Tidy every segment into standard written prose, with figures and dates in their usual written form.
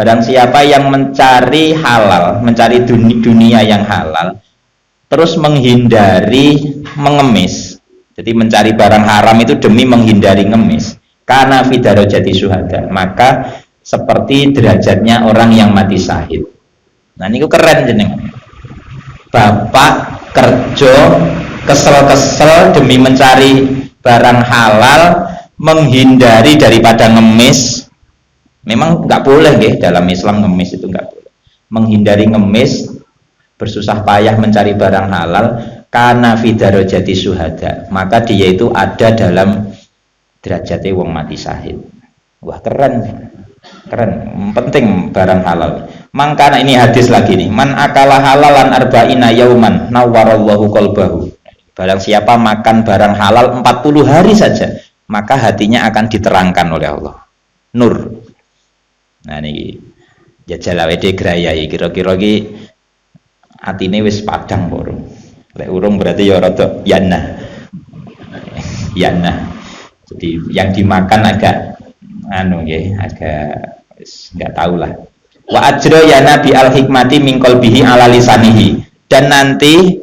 Barang siapa yang mencari halal, mencari dunia yang halal, terus menghindari mengemis, jadi mencari barang haram itu demi menghindari ngemis, karena fi darajati syuhada, maka seperti derajatnya orang yang mati syahid. Nah ini keren jenengan. Bapak kerja kesel-kesel demi mencari barang halal, menghindari daripada ngemis. Memang nggak boleh ya, dalam Islam ngemis itu nggak boleh. Menghindari ngemis, bersusah payah mencari barang halal, karena fi darajati syuhada, maka dia itu ada dalam derajatnya wong mati syahid. Wah keren, penting barang halal. Mangkana ini hadis lagi nih, man akala halalan arba'ina yauman nawwarallahu qalbahu. Barang siapa makan barang halal 40 hari saja, maka hatinya akan diterangkan oleh Allah. Nur. Nah ini jajal awake grayai kira-kira iki atine wis padang urung. Lek urung berarti ya rada yana. Yana. Jadi yang dimakan agak nggih, agak enggak tahu lah. Wa ajra yana bi al hikmati min qalbihi ala lisanihi. Dan nanti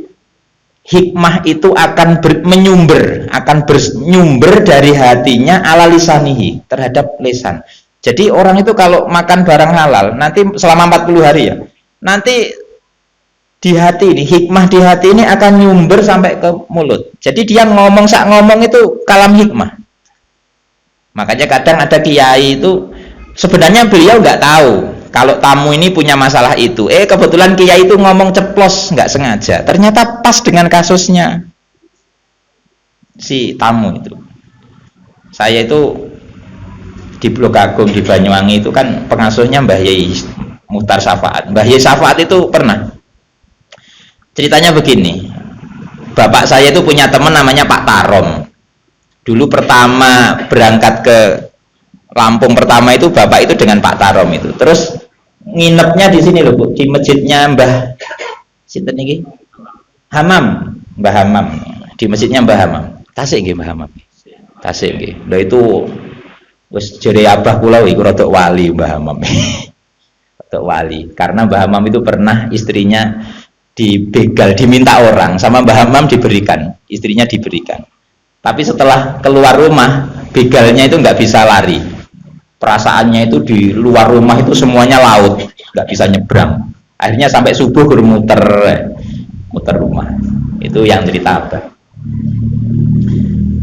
hikmah itu akan menyumber dari hatinya ala lisanihi, terhadap lisan. Jadi orang itu kalau makan barang halal nanti selama 40 hari ya, nanti di hati ini, hikmah di hati ini akan nyumber sampai ke mulut. Jadi dia ngomong itu kalam hikmah. Makanya kadang ada kiai itu sebenarnya beliau nggak tahu kalau tamu ini punya masalah itu. Kebetulan kiai itu ngomong ceplos nggak sengaja. Ternyata pas dengan kasusnya si tamu itu. Saya itu di Blok Agung di Banyuwangi itu kan pengasuhnya Mbah Yai Muhtar Syafaat. Mbah Yai Syafaat itu pernah. Ceritanya begini, bapak saya itu punya teman namanya Pak Tarom. Dulu pertama berangkat ke Lampung pertama itu bapak itu dengan Pak Tarom itu. Terus nginepnya di sini loh Bu, di masjidnya Mbah sinten niki? Hamam, Mbah Hamam. Di masjidnya Mbah Hamam. Tasik nggih Mbah Hamam. Tasik nggih. Lha itu wis jere abah kula iku rada wali Mbah Hamam. Rada wali. Karena Mbah Hamam itu pernah istrinya dibegal, diminta orang, sama Mbah Hamam diberikan, istrinya diberikan. Tapi setelah keluar rumah, begalnya itu nggak bisa lari. Perasaannya itu di luar rumah itu semuanya laut, nggak bisa nyebrang. Akhirnya sampai subuh muter rumah. Itu yang cerita Abah.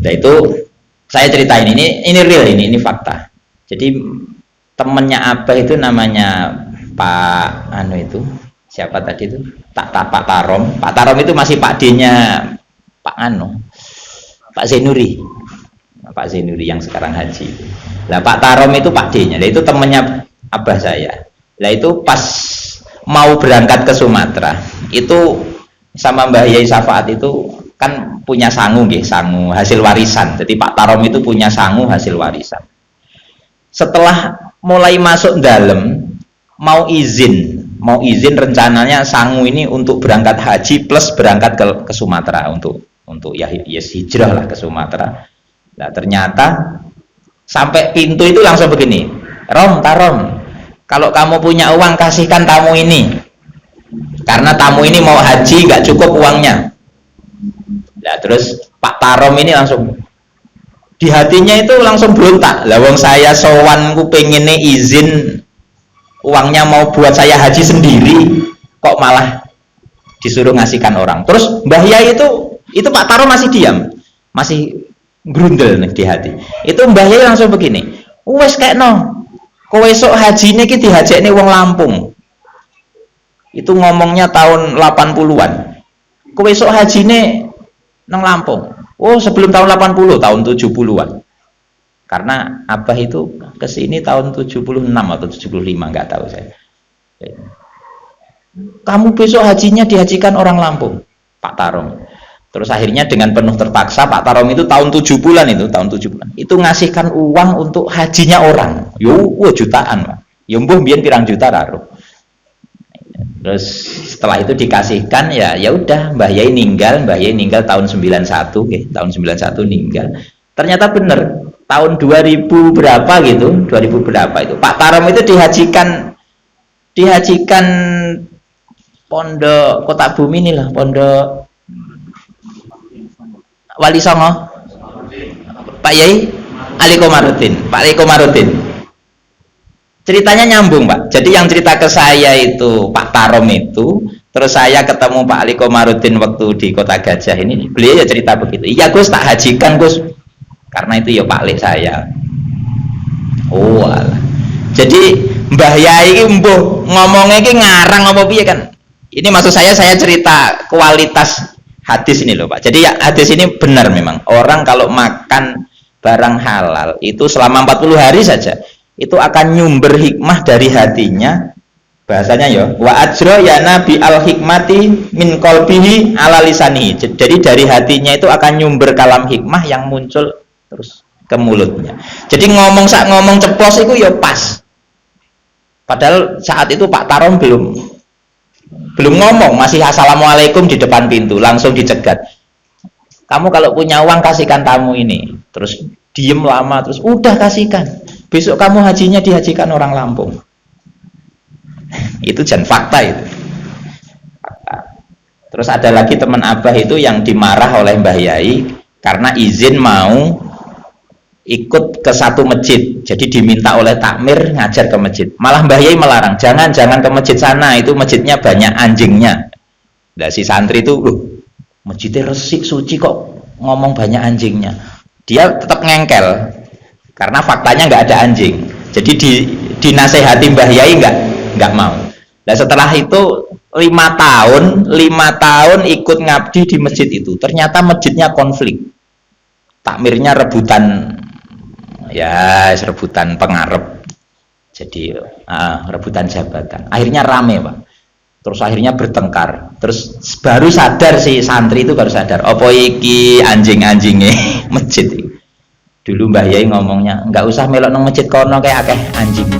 Nah itu saya ceritain ini real, ini fakta. Jadi temennya Abah itu namanya Pak itu siapa tadi itu? Pak Tarom. Pak Tarom itu masih Pak D-nya Pak Zainuri. Pak Zainuri yang sekarang haji. Lah Pak Tarom itu Pak D-nya. Lah itu temannya abah saya. Lah itu pas mau berangkat ke Sumatera, itu sama Mbah Yai Syafaat itu kan punya sangu hasil warisan. Jadi Pak Tarom itu punya sangu hasil warisan. Setelah mulai masuk dalam mau izin rencananya sangu ini untuk berangkat haji plus berangkat ke Sumatera untuk ya hijrah lah ke Sumatera. Nah ternyata sampai pintu itu langsung begini, Tarom, kalau kamu punya uang kasihkan tamu ini, karena tamu ini mau haji nggak cukup uangnya. Nah terus Pak Tarom ini langsung di hatinya itu langsung berontak. Lah wong saya sowan ku pengennya izin uangnya mau buat saya haji sendiri, kok malah disuruh ngasihkan orang. Terus Mbah Yai itu Pak Taro masih diam, masih grundel nih di hati. Itu Mbah Yai langsung begini, wes kayak kowe esok haji ini kita haji ini wong Lampung. Itu ngomongnya tahun 80-an. Kowe esok haji ini nang Lampung. Oh sebelum tahun 80, tahun 70-an. Karena abah itu kesini tahun 76 atau 75, nggak tahu saya. Kamu besok hajinya dihajikan orang Lampung, Pak Tarom. Terus akhirnya dengan penuh terpaksa Pak Tarom itu tahun 7 bulan itu ngasihkan uang untuk hajinya orang. Jutaan, Pak. Ya mbuh mbiyen pirang juta karo. Terus setelah itu dikasihkan ya udah Mbah Yai meninggal tahun 91, tahun 91 meninggal. Ternyata bener tahun 2000 berapa itu Pak Tarom itu dihajikan dihajikan pondok Kota Bumi inilah, pondok Wali Songo, Pak Yai Ali Komarudin, Pak Ali Komarudin. Ceritanya nyambung, Pak. Jadi yang cerita ke saya itu Pak Tarom itu, terus saya ketemu Pak Ali Komarudin waktu di Kota Gajah ini, beliau ya cerita begitu. Iya Gus, tak hajikan Gus, karena itu ya Pak Ali saya. Oh alah. Jadi Mbah Yai mbuh ngomongnya ki ngarang apa piye kan? Ini maksud saya cerita kualitas hadis ini loh Pak. Jadi ya hadis ini benar memang. Orang kalau makan barang halal itu selama 40 hari saja itu akan nyumber hikmah dari hatinya. Bahasanya ya wa ajra ya nabi al hikmati min qalbihi ala lisanihi. Jadi dari hatinya itu akan nyumber kalam hikmah yang muncul terus ke mulutnya. Jadi ngomong ceplos itu ya pas. Padahal saat itu Pak Tarom belum ngomong, masih assalamualaikum di depan pintu, langsung dicegat. Kamu kalau punya uang kasihkan tamu ini. Terus diem lama, terus udah kasihkan. Besok kamu hajinya dihajikan orang Lampung. Itu jan fakta itu. Fakta. Terus ada lagi teman Abah itu yang dimarah oleh Mbah Yai karena izin mau ikut ke satu masjid, jadi diminta oleh takmir ngajar ke masjid. Malah Mbah Yai melarang, jangan ke masjid sana, itu masjidnya banyak anjingnya. Nah si santri itu, loh masjidnya resik suci kok ngomong banyak anjingnya. Dia tetap ngengkel karena faktanya nggak ada anjing. Jadi dinasehati Mbah Yai nggak mau. Nah setelah itu 5 tahun ikut ngabdi di masjid itu, ternyata masjidnya konflik, takmirnya rebutan. Ya rebutan pengarep, jadi rebutan jabatan. Akhirnya rame Pak. Terus akhirnya bertengkar. Terus baru sadar si santri itu baru sadar. Apa iki anjing-anjingnya masjid. Dulu Mbah Yai ngomongnya nggak usah melok nang masjid kono kayak akeh anjing.